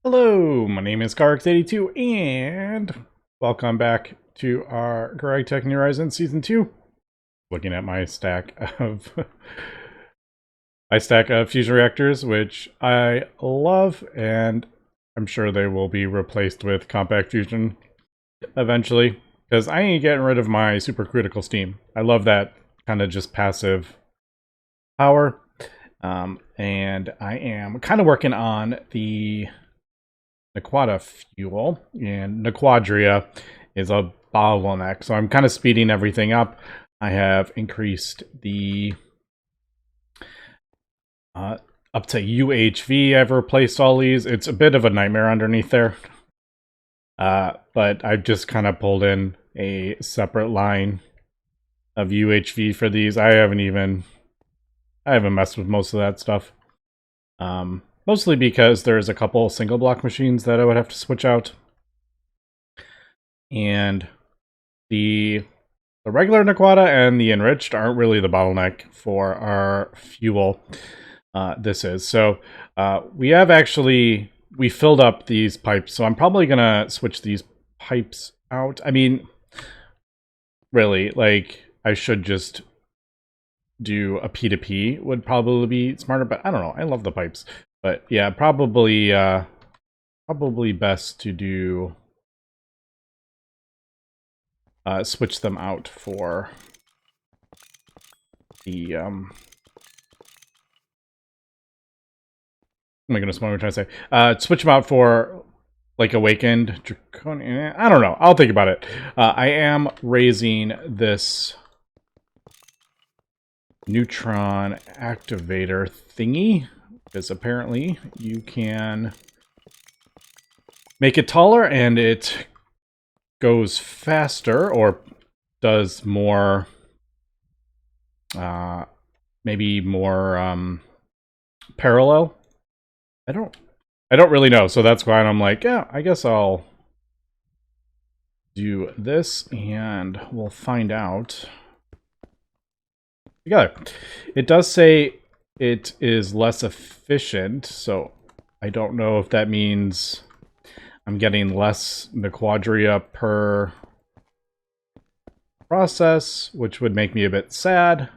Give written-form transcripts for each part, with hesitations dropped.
Hello, my name is GregTech, and welcome back to our GregTech New Horizons Season 2. Looking at my stack of fusion reactors, which I love, and I'm sure they will be replaced with compact fusion eventually, because I ain't getting rid of my supercritical steam. I love that kind of just passive power, and I am kind of working on the Naquadah Fuel, and Naquadria is a bottleneck, so I'm kind of speeding everything up. I have increased the up to UHV. I've replaced all these. It's a bit of a nightmare underneath there, but I've just kind of pulled in a separate line of UHV for these. I haven't messed with most of that stuff. Mostly because there's a couple single block machines that I would have to switch out. And the regular Naquadah and the enriched aren't really the bottleneck for our fuel. This is. So we filled up these pipes, so I'm probably going to switch these pipes out. I mean, really, like, I should just do a P2P would probably be smarter, but I don't know. I love the pipes. But yeah, probably best to do switch them out for the oh my goodness, what am I trying to say? Switch them out for like Awakened Draconian. I don't know. I'll think about it. I am raising this neutron activator thingy, because apparently you can make it taller and it goes faster, or does more, maybe more parallel. I don't really know, so that's why I'm like, yeah, I guess I'll do this and we'll find out together. It does say it is less efficient, so I don't know if that means I'm getting less Naquadria per process, which would make me a bit sad.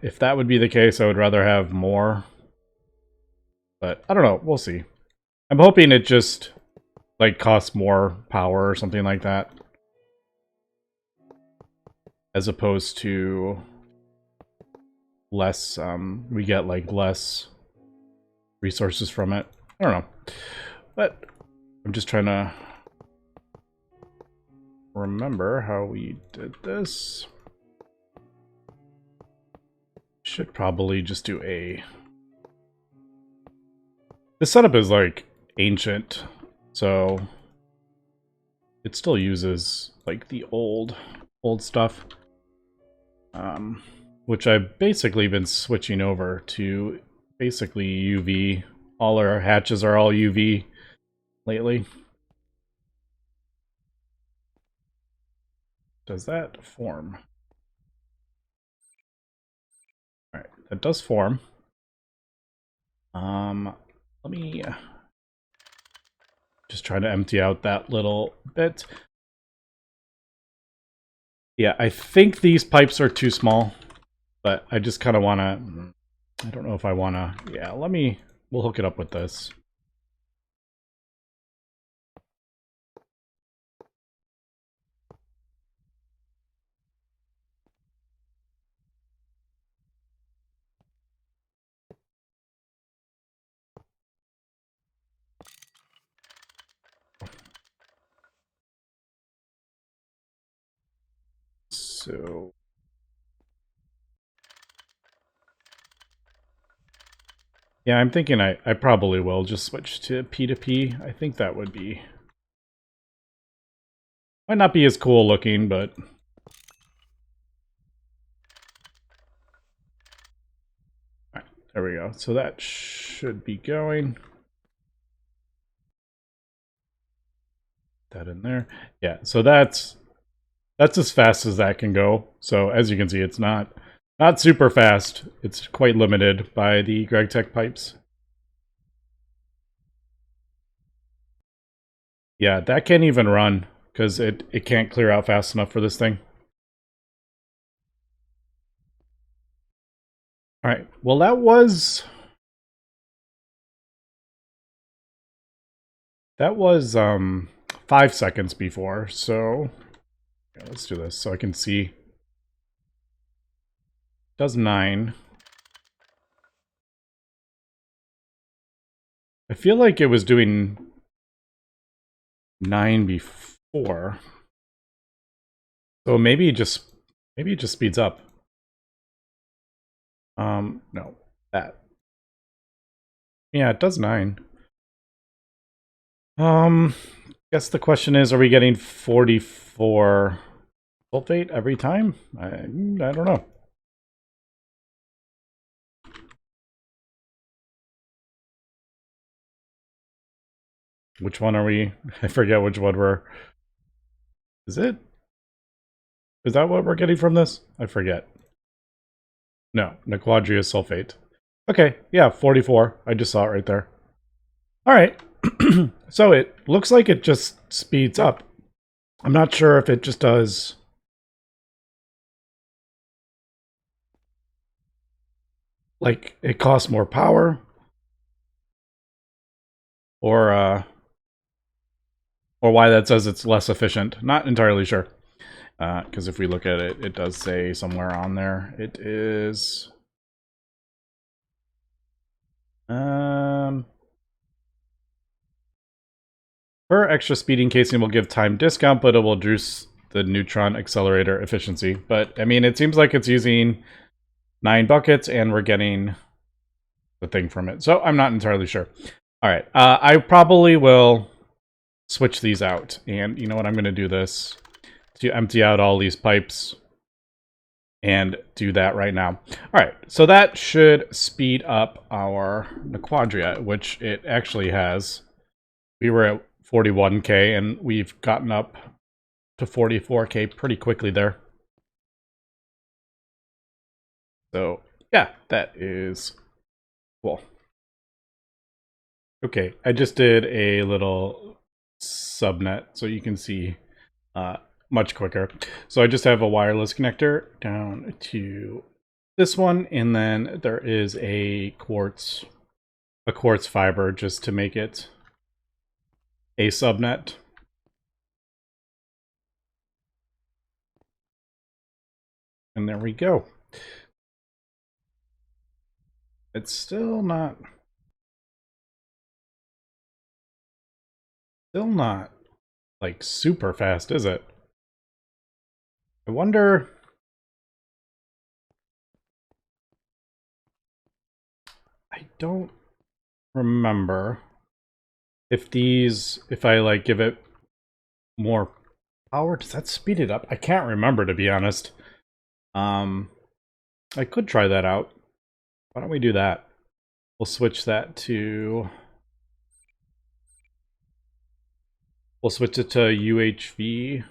If that would be the case, I would rather have more. But I don't know, we'll see. I'm hoping it just like costs more power or something like that, as opposed to less, we get like less resources from it. I don't know, but I'm just trying to remember how we did this. Should probably just do a... This setup is like ancient, so it still uses like the old stuff, which I've basically been switching over to basically UV. All our hatches are all UV lately. Does that form? Alright, that does form. Let me just try to empty out that little bit. Yeah, I think these pipes are too small, but I just kind of want to... I don't know if I want to... Yeah, we'll hook it up with this. So... Yeah, I'm thinking I probably will just switch to P2P. I think that would be... Might not be as cool looking, but... Alright, there we go. So that should be going. That in there. Yeah, so that's as fast as that can go. So as you can see, it's not super fast. It's quite limited by the GregTech pipes. Yeah, that can't even run because it can't clear out fast enough for this thing. All right. Well, that was 5 seconds before. So yeah, let's do this so I can see. Does 9. I feel like it was doing 9 before. So maybe it just speeds up. No, that. Yeah, it does 9. Guess the question is, are we getting 44 sulfate every time? I don't know. Which one are we? I forget which one we're... Is it? Is that what we're getting from this? I forget. No, Naquadria sulfate. Okay, yeah, 44. I just saw it right there. All right. So it looks like it just speeds up. I'm not sure if it just does... Like, it costs more power. Or why that says it's less efficient. Not entirely sure. Because if we look at it, it does say somewhere on there. It is... Per extra speeding casing will give time discount, but it will reduce the neutron accelerator efficiency. But, I mean, it seems like it's using 9 buckets, and we're getting the thing from it. So, I'm not entirely sure. Alright, I probably will switch these out. And, you know what, I'm going to do this to empty out all these pipes. And do that right now. Alright, so that should speed up our Naquadria, which it actually has. We were at 41k, and we've gotten up to 44k pretty quickly there. So, yeah, that is cool. Okay, I just did a little subnet so you can see much quicker. So I just have a wireless connector down to this one, and then there is a quartz fiber just to make it a subnet. And there we go. It's still not like super fast, is it? I wonder... I don't remember if I like give it more power, does that speed it up? I can't remember, to be honest. I could try that out. Why don't we do that? We'll switch that to... We'll switch it to UHV.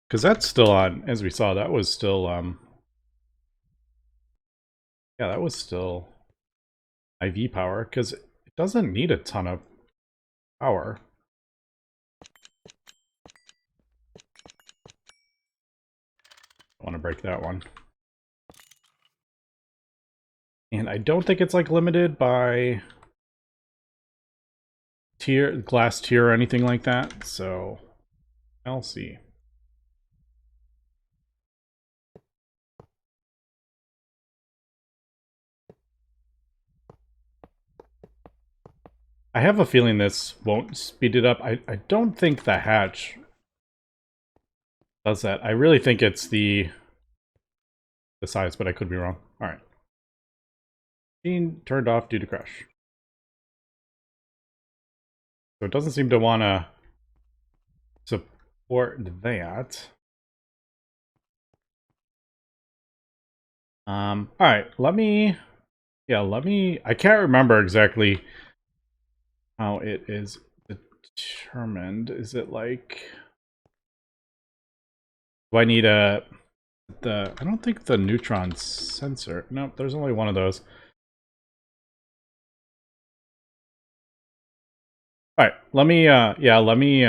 Because that's still on, as we saw, that was still, yeah, that was still IV power, because it doesn't need a ton of power. I want to break that one. And I don't think it's like limited by glass tier or anything like that, so I'll see. I have a feeling this won't speed it up. I don't think the hatch does that. I really think it's the size, but I could be wrong. Alright. Being turned off due to crash. So it doesn't seem to want to support that. Alright, let me... I can't remember exactly how it is determined. Is it like... Do I need I don't think the neutron sensor... Nope, there's only one of those. All right, let me let me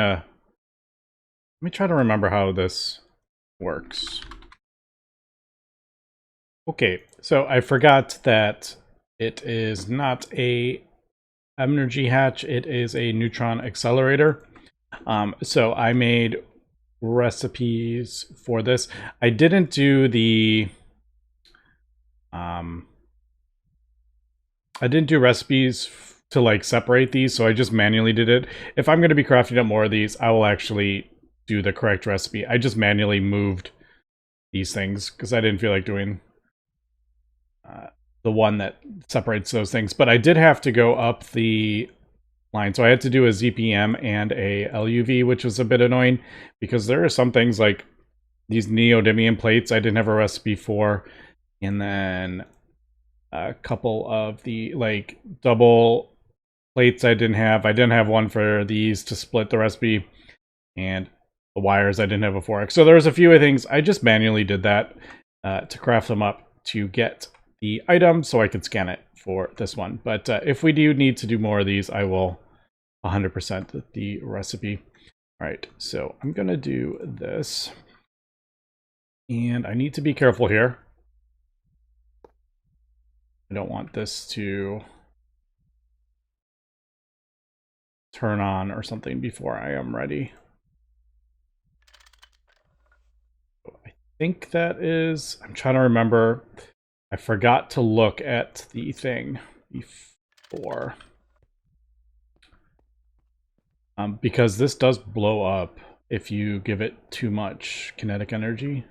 try to remember how this works. Okay, so I forgot that it is not a energy hatch, it is a neutron accelerator. So I made recipes for this. I didn't do the I didn't do recipes to like separate these, so I just manually did it. If I'm going to be crafting up more of these, I will actually do the correct recipe. I just manually moved these things because I didn't feel like doing the one that separates those things. But I did have to go up the line, so I had to do a ZPM and a LUV, which was a bit annoying because there are some things like these neodymium plates I didn't have a recipe for, and then a couple of the like double plates I didn't have. I didn't have one for these to split the recipe, and the wires I didn't have a 4x. So there's a few things I just manually did that to craft them up to get the item so I could scan it for this one. But if we do need to do more of these, I will 100% the recipe. All right, so I'm gonna do this, and I need to be careful here. I don't want this to turn on or something before I am ready. I think that is, I'm trying to remember. I forgot to look at the thing before. Because this does blow up if you give it too much kinetic energy.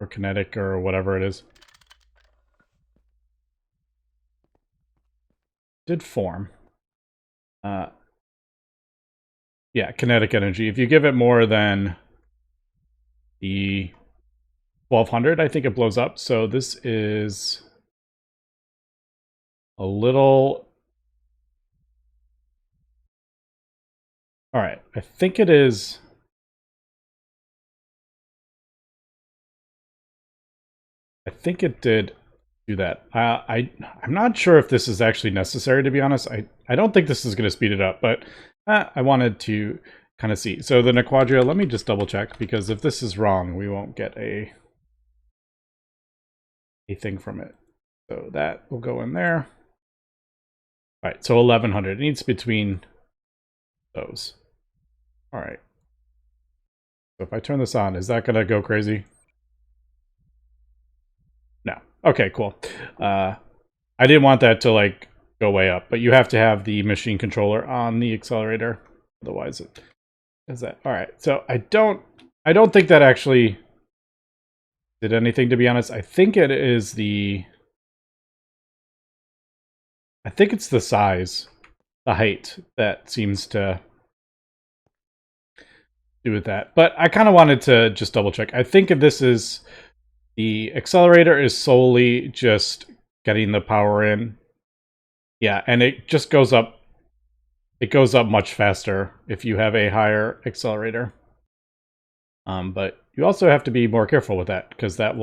Or kinetic or whatever it is. Did form. Yeah, kinetic energy. If you give it more than the 1200, I think it blows up. So this is a little... All right, I think it is... I think it did do that. I'm not sure if this is actually necessary, to be honest. I don't think this is going to speed it up, but I wanted to kind of see. So the Naquadria, let me just double check, because if this is wrong, we won't get a thing from it. So that will go in there. All right, so 1100. It needs between those. All right. So if I turn this on, is that going to go crazy? No. Okay, cool. I didn't want that to like go way up, but you have to have the machine controller on the accelerator. Otherwise it does that. All right. So I don't think that actually did anything, to be honest. I think it is I think it's the size, the height that seems to do with that. But I kind of wanted to just double check. I think if this is the accelerator is solely just getting the power in. Yeah, and it just goes up. It goes up much faster if you have a higher accelerator. But you also have to be more careful with that, because that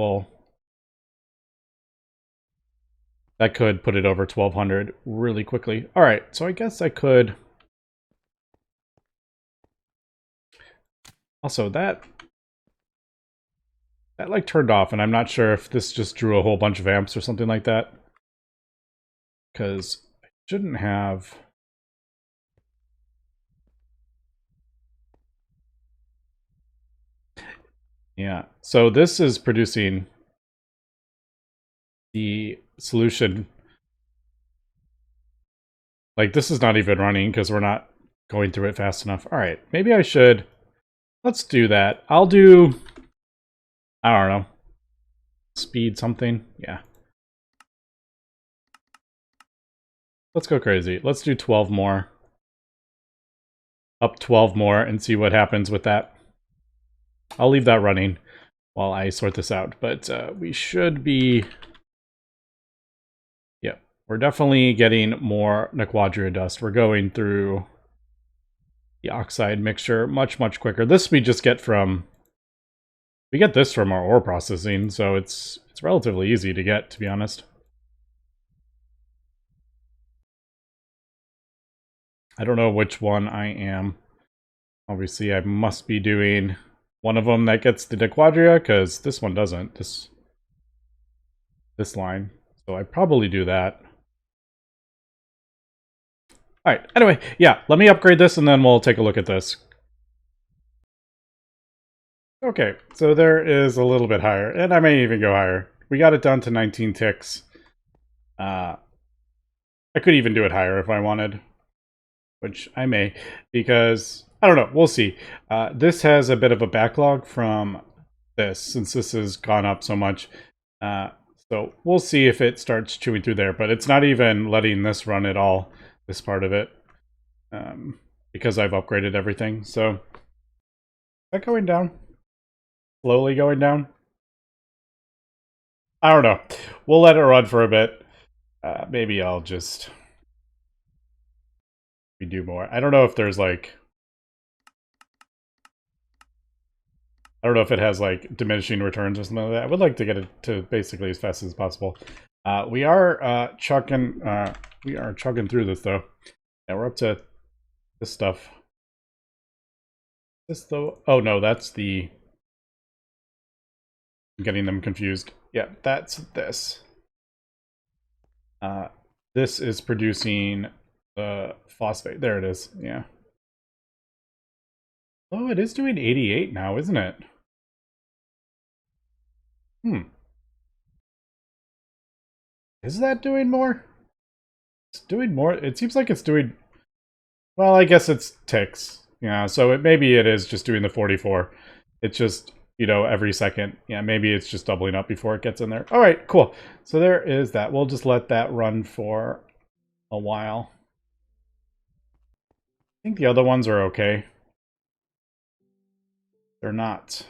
could put it over 1200 really quickly. All right, so I guess I could. Also, that like turned off, and I'm not sure if this just drew a whole bunch of amps or something like that, because I shouldn't have. Yeah, so this is producing the solution. Like, this is not even running because we're not going through it fast enough. All right, maybe I should. Let's do that. I'll do, I don't know, speed something. Yeah. Let's go crazy. Let's do 12 more. Up 12 more and see what happens with that. I'll leave that running while I sort this out. But we should be... Yeah, we're definitely getting more Naquadria dust. We're going through the oxide mixture much, much quicker. This we just get from... We get this from our ore processing, so it's relatively easy to get, to be honest. I don't know which one I am. Obviously, I must be doing one of them that gets the Naquadria, because this one doesn't. This line. So I probably do that. Alright, anyway, yeah, let me upgrade this and then we'll take a look at this. Okay, so there is a little bit higher, and I may even go higher. We got it down to 19 ticks. I could even do it higher if I wanted, which I may, because, I don't know, we'll see. This has a bit of a backlog from this, since this has gone up so much. So we'll see if it starts chewing through there, but it's not even letting this run at all, this part of it, because I've upgraded everything. So, is that going down? Slowly going down? I don't know. We'll let it run for a bit. Maybe I'll just do more. I don't know if there's like... I don't know if it has like diminishing returns or something like that. I would like to get it to basically as fast as possible. We are chugging through this though. Yeah, we're up to this stuff. This though, oh no, that's the... I'm getting them confused. Yeah, that's this. This is producing the phosphate. There it is. Yeah. Oh, it is doing 88 now, isn't it? Is that doing more? It's doing more. It seems like it's doing... Well, I guess it's ticks. Yeah, so maybe it is just doing the 44. It's just, you know, every second. Yeah, maybe it's just doubling up before it gets in there. All right, cool. So there is that. We'll just let that run for a while. I think the other ones are okay. They're not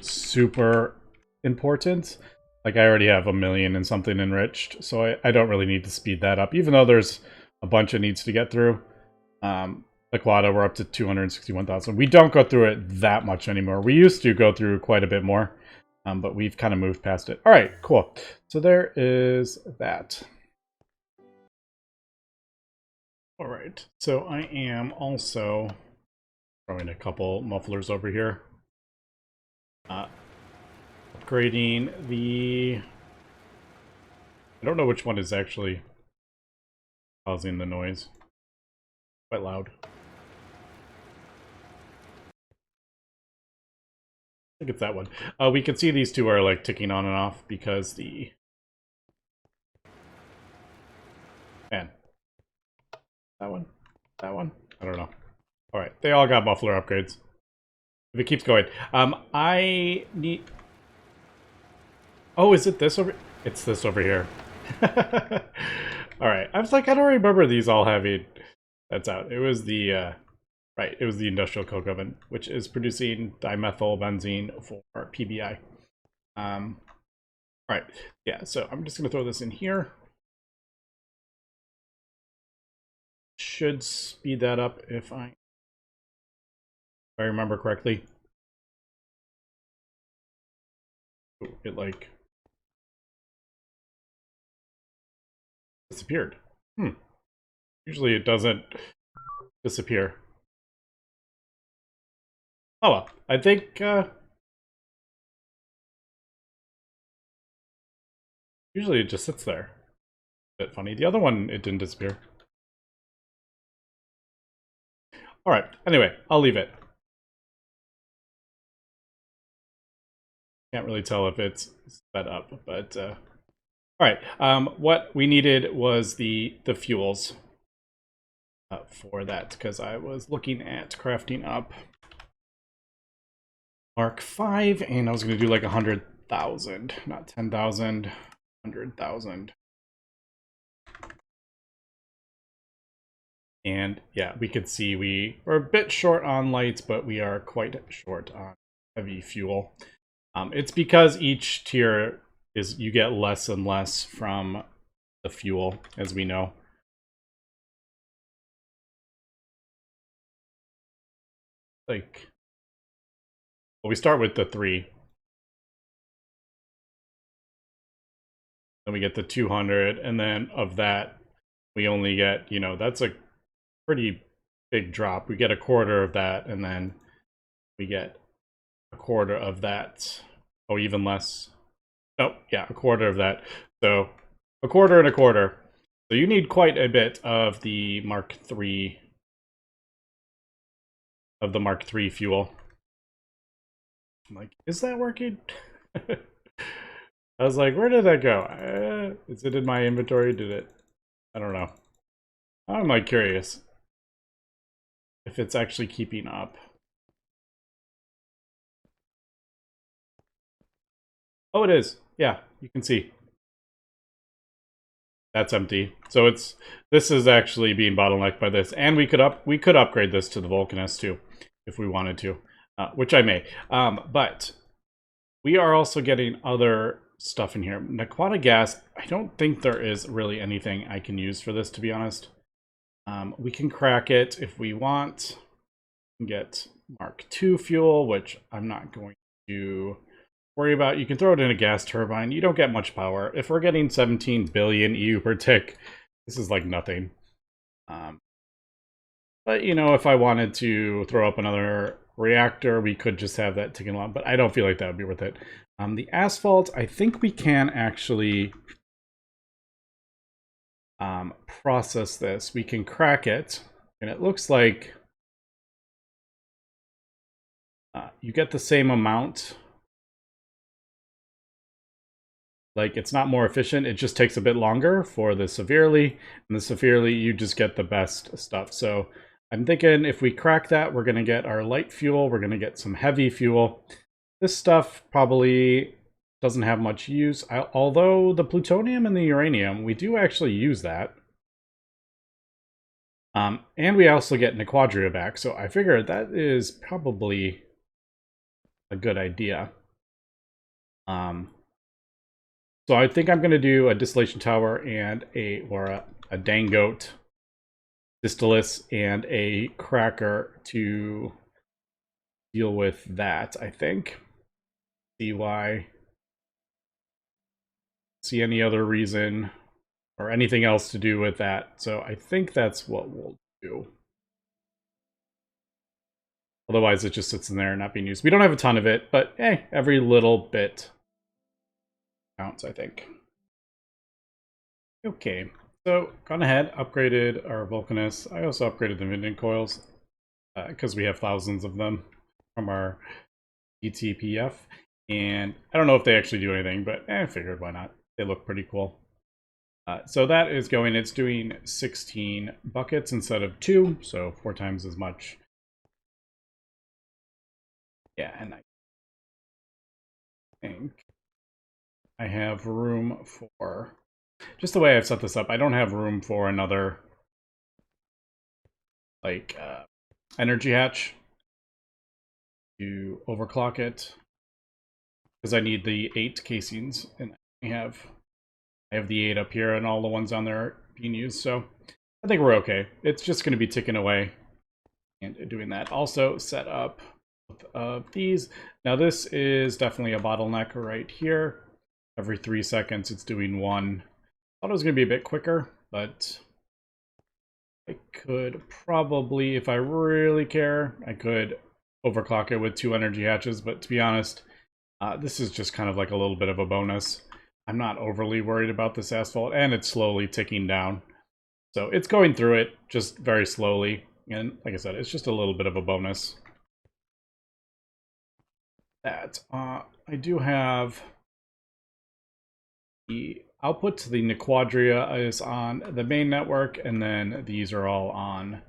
super important. Like, I already have 1,000,000 and something enriched, so I don't really need to speed that up, even though there's a bunch it needs to get through. Naquadah, we're up to 261,000. We don't go through it that much anymore. We used to go through quite a bit more, but we've kind of moved past it. All right, cool. So there is that. All right, so I am also throwing a couple mufflers over here. Upgrading the... I don't know which one is actually causing the noise. Quite loud. I think it's that one. We can see these two are like ticking on and off because the... Man. That one? That one? I don't know. Alright, they all got muffler upgrades. If it keeps going. I need... Oh, is it this over... It's this over here. Alright, I was like, I don't remember these all having... That's out. It was the... Right, it was the industrial coke oven, which is producing dimethylbenzene for PBI. Alright, yeah, so I'm just going to throw this in here. Should speed that up if I remember correctly. Ooh, it like... disappeared. Usually it doesn't disappear. Oh well, I think usually it just sits there. Bit funny. The other one, it didn't disappear. Alright, anyway, I'll leave it. Can't really tell if it's sped up, but alright, what we needed was the fuels for that, because I was looking at crafting up Mark 5, and I was going to do like 100,000, not 10,000, 100,000. And yeah, we could see we are a bit short on lights, but we are quite short on heavy fuel. It's because each tier is, you get less and less from the fuel, as we know. Like, well, we start with the 3. Then we get the 200, and then of that, we only get, you know, that's a pretty big drop. We get a quarter of that, and then we get a quarter of that. Oh, even less. Oh, yeah, a quarter of that. So a quarter and a quarter. So you need quite a bit of the Mark III fuel. I'm like, is that working? I was like, where did that go? Is it in my inventory? Did it? I don't know. I'm like curious if it's actually keeping up. Oh, it is. Yeah, you can see. That's empty. So this is actually being bottlenecked by this, and we could upgrade this to the Vulcanist too, if we wanted to, which I may. But we are also getting other stuff in here. Naquadah gas. I don't think there is really anything I can use for this, to be honest. We can crack it if we want. Get Mark II fuel, which I'm not going to worry about. You can throw it in a gas turbine. You don't get much power. If we're getting 17 billion EU per tick, this is like nothing. But, you know, if I wanted to throw up another reactor, we could just have that ticking along. But I don't feel like that would be worth it. The asphalt, I think we can actually process this. We can crack it. And it looks like you get the same amount. Like, it's not more efficient, it just takes a bit longer for the severely, and the severely you just get the best stuff. So I'm thinking if we crack that, we're going to get our light fuel, we're going to get some heavy fuel. This stuff probably doesn't have much use, although the plutonium and the uranium, we do actually use that. And we also get Naquadria back, so I figure that is probably a good idea. So I think I'm going to do a distillation tower and a dangote distillus and a cracker to deal with that, I think. See any other reason or anything else to do with that. So I think that's what we'll do. Otherwise it just sits in there and not being used. We don't have a ton of it, but hey, every little bit counts, I think. Okay, so gone ahead, upgraded our Vulcanist. I also upgraded the Minden coils because we have thousands of them from our ETPF. And I don't know if they actually do anything, but I figured why not. They look pretty cool. So that is going, it's doing 16 buckets instead of 2, so 4 times as much. Yeah, and I think I have room for, just the way I've set this up, I don't have room for another, like, energy hatch to overclock it, because I need the 8 casings, and I have the 8 up here, and all the ones on there are being used, so I think we're okay. It's just going to be ticking away and doing that. Also set up these. Now this is definitely a bottleneck right here. Every 3 seconds it's doing 1. Thought it was going to be a bit quicker, but I could probably, if I really care, I could overclock it with 2 energy hatches, but to be honest, this is just kind of like a little bit of a bonus. I'm not overly worried about this asphalt, and it's slowly ticking down. So it's going through it just very slowly, and like I said, it's just a little bit of a bonus. That I do have the output to the Naquadria is on the main network, and then these are all on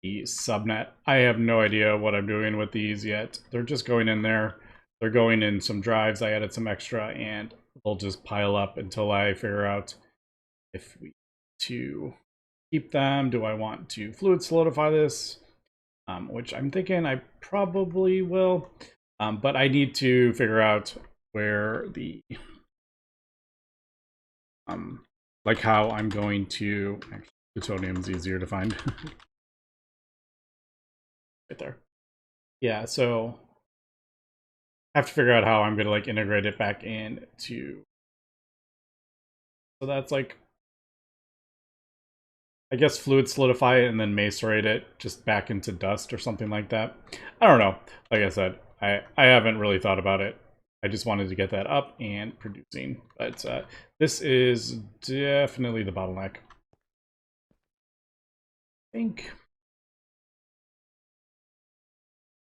the subnet. I have no idea what I'm doing with these yet. They're just going in there. They're going in some drives. I added some extra, and they'll just pile up until I figure out if we to keep them. Do I want to fluid solidify this? Which I'm thinking I probably will. But I need to figure out where the like how I'm going to, actually, plutonium's easier to find. Right there. Yeah, so I have to figure out how I'm gonna like integrate it back into, so that's like I guess fluid solidify it and then macerate it just back into dust or something like that. I don't know. Like I said, I haven't really thought about it. I just wanted to get that up and producing. But this is definitely the bottleneck. I think.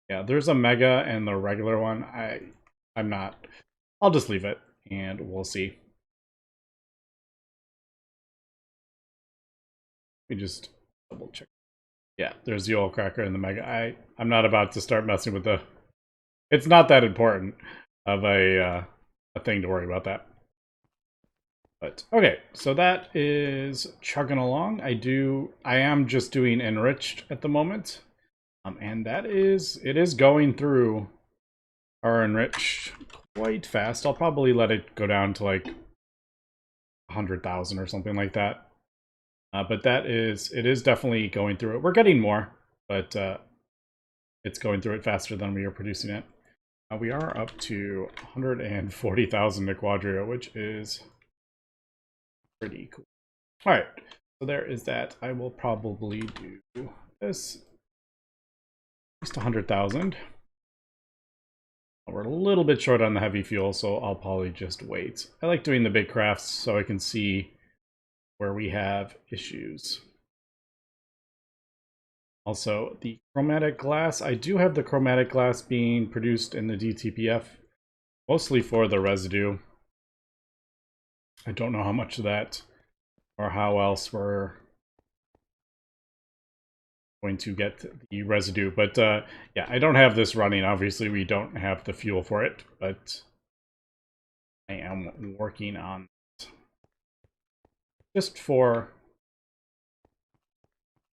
Yeah, there's a mega and the regular one. I'm not. I'll just leave it and we'll see. We just double check. Yeah, there's the oil cracker and the mega. I'm not about to start messing with the. It's not that important of a thing to worry about that. But okay, so that is chugging along. I am just doing enriched at the moment, and it is going through our enriched quite fast. I'll probably let it go down to like 100,000 or something like that. But it is definitely going through it. We're getting more, but it's going through it faster than we are producing it. We are up to 140,000 Naquadria, which is pretty cool. All right, so there is that. I will probably do this. At least 100,000. We're a little bit short on the heavy fuel, so I'll probably just wait. I like doing the big crafts so I can see where we have issues. Also, the chromatic glass. I do have the chromatic glass being produced in the DTPF, mostly for the residue. I don't know how much of that or how else we're going to get the residue. But yeah, I don't have this running. Obviously, we don't have the fuel for it, but I am working on it. Just for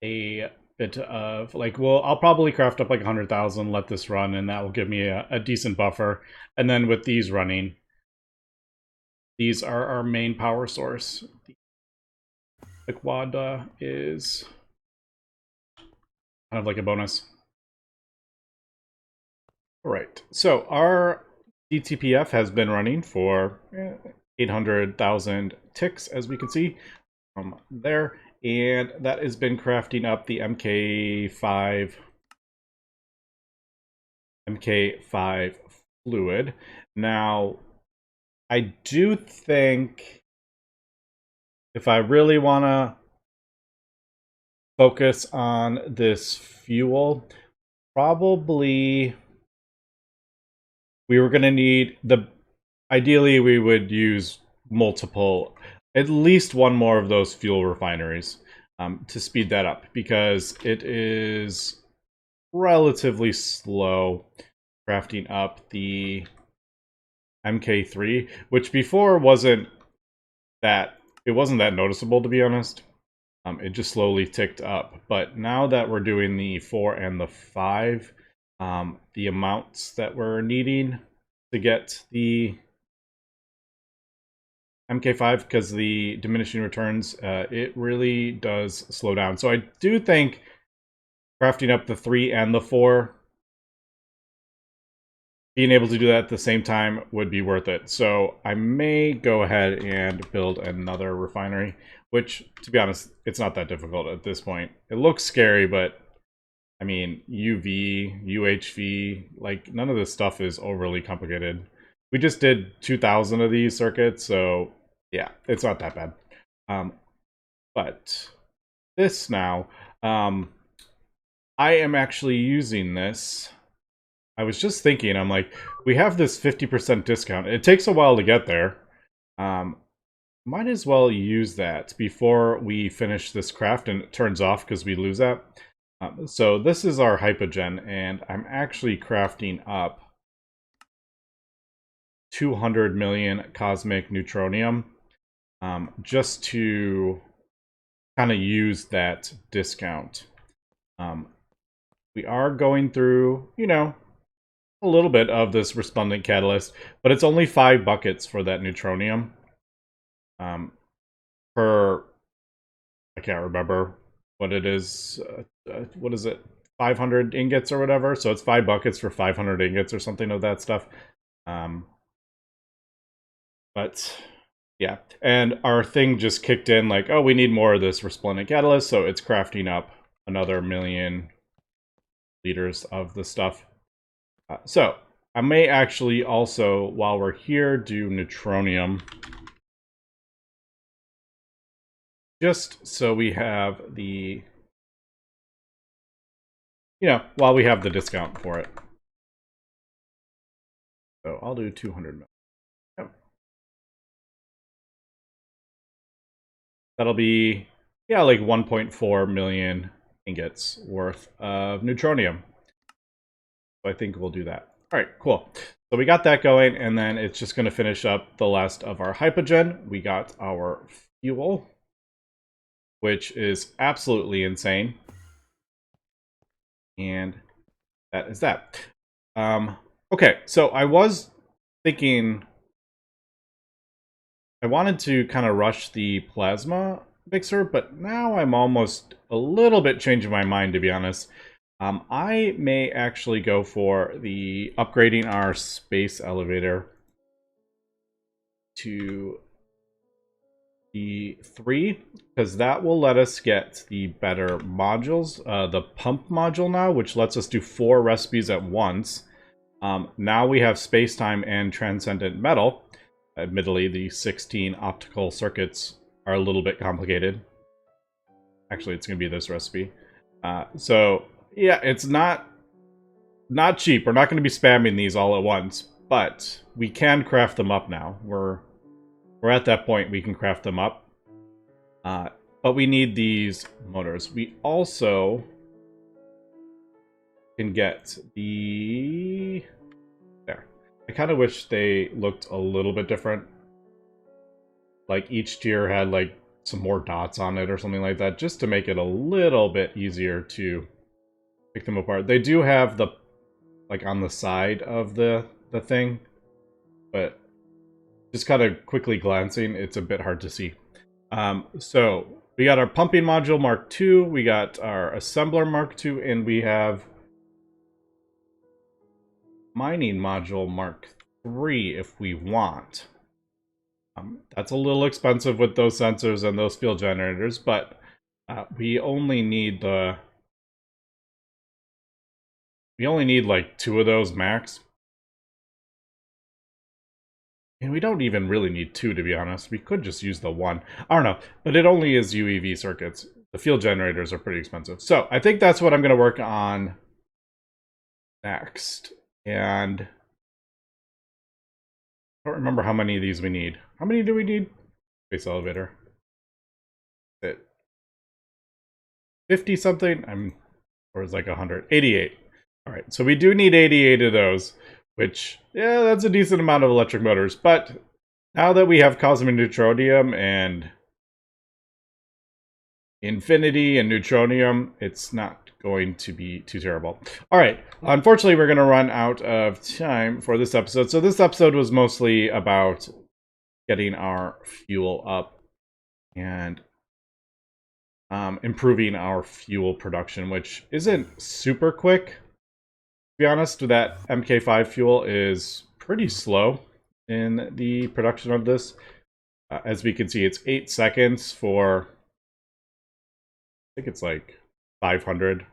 a bit of like, well, I'll probably craft up like 100,000, let this run, and that will give me a decent buffer. And then with these running, these are our main power source. The Naquadah is kind of like a bonus. All right, so our DTPF has been running for 800,000 ticks, as we can see from there, and that has been crafting up the MK5 fluid. Now, I do think if I really want to focus on this fuel, probably we were going to need ideally we would use multiple, at least one more of those fuel refineries to speed that up, because it is relatively slow crafting up the MK3, which before wasn't that noticeable, to be honest. It just slowly ticked up, but now that we're doing the 4 and the 5, the amounts that we're needing to get the MK5, because the diminishing returns, it really does slow down. So I do think crafting up the 3 and the 4, being able to do that at the same time would be worth it. So I may go ahead and build another refinery, which, to be honest, it's not that difficult at this point. It looks scary, but I mean, UV, UHV, like none of this stuff is overly complicated. We just did 2,000 of these circuits, so yeah, it's not that bad. But this now, I am actually using this. I was just thinking, I'm like, we have this 50% discount. It takes a while to get there. Might as well use that before we finish this craft and it turns off because we lose that. So this is our hypogen, and I'm actually crafting up 200 million cosmic neutronium just to kind of use that discount. We are going through, you know, a little bit of this resplendent catalyst, but it's only 5 buckets for that neutronium. Per, I can't remember what it is. What is it? 500 ingots or whatever. So it's 5 buckets for 500 ingots or something of that stuff. But Yeah, and our thing just kicked in like, oh, we need more of this resplendent catalyst, so it's crafting up another 1,000,000 liters of the stuff. So I may actually also, while we're here, do neutronium. Just so we have the, while we have the discount for it. So I'll do 200 mil. Yep. That'll be, like 1.4 million ingots worth of neutronium. So I think we'll do that. All right, cool. So we got that going, and then it's just going to finish up the last of our hypogen. We got our fuel, which is absolutely insane. And that is that. Okay, so I was thinking I wanted to kind of rush the plasma mixer, but now I'm almost a little bit changing my mind, to be honest. I may actually go for the upgrading our space elevator to the 3, because that will let us get the better modules. The pump module now, which lets us do 4 recipes at once. Now we have space-time and transcendent metal. Admittedly, the 16 optical circuits are a little bit complicated. Actually, it's going to be this recipe. So, yeah, it's not cheap. We're not going to be spamming these all at once, but we can craft them up now. We're at that point we can craft them up. But we need these motors. We also can get the... There. I kind of wish they looked a little bit different. Like each tier had like some more dots on it or something like that, just to make it a little bit easier to pick them apart. They do have the, like, on the side of the thing, but just kind of quickly glancing, it's a bit hard to see. So we got our pumping module Mark II, we got our assembler Mark II, and we have mining module Mark III if we want. That's a little expensive with those sensors and those field generators, but we only need like 2 of those max. And we don't even really need 2, to be honest. We could just use the 1. I don't know, but it only is UEV circuits. The field generators are pretty expensive. So I think that's what I'm going to work on next. And I don't remember how many of these we need. How many do we need? Space elevator. It 50 something? Or is like 100? 88. All right, so we do need 88 of those, which, yeah, that's a decent amount of electric motors. But now that we have cosmic neutronium and infinity and neutronium, it's not going to be too terrible. All right, unfortunately, we're going to run out of time for this episode. So this episode was mostly about getting our fuel up and improving our fuel production, which isn't super quick. To be honest, that MK5 fuel is pretty slow in the production of this. As we can see, it's 8 seconds for, I think it's like 500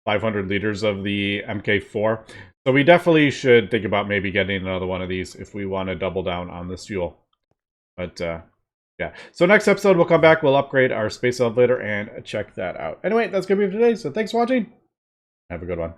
liters of the MK4. So we definitely should think about maybe getting another one of these if we want to double down on this fuel. But yeah, so next episode we'll come back, we'll upgrade our space elevator and check that out. Anyway, that's going to be it for today, so thanks for watching. Have a good one.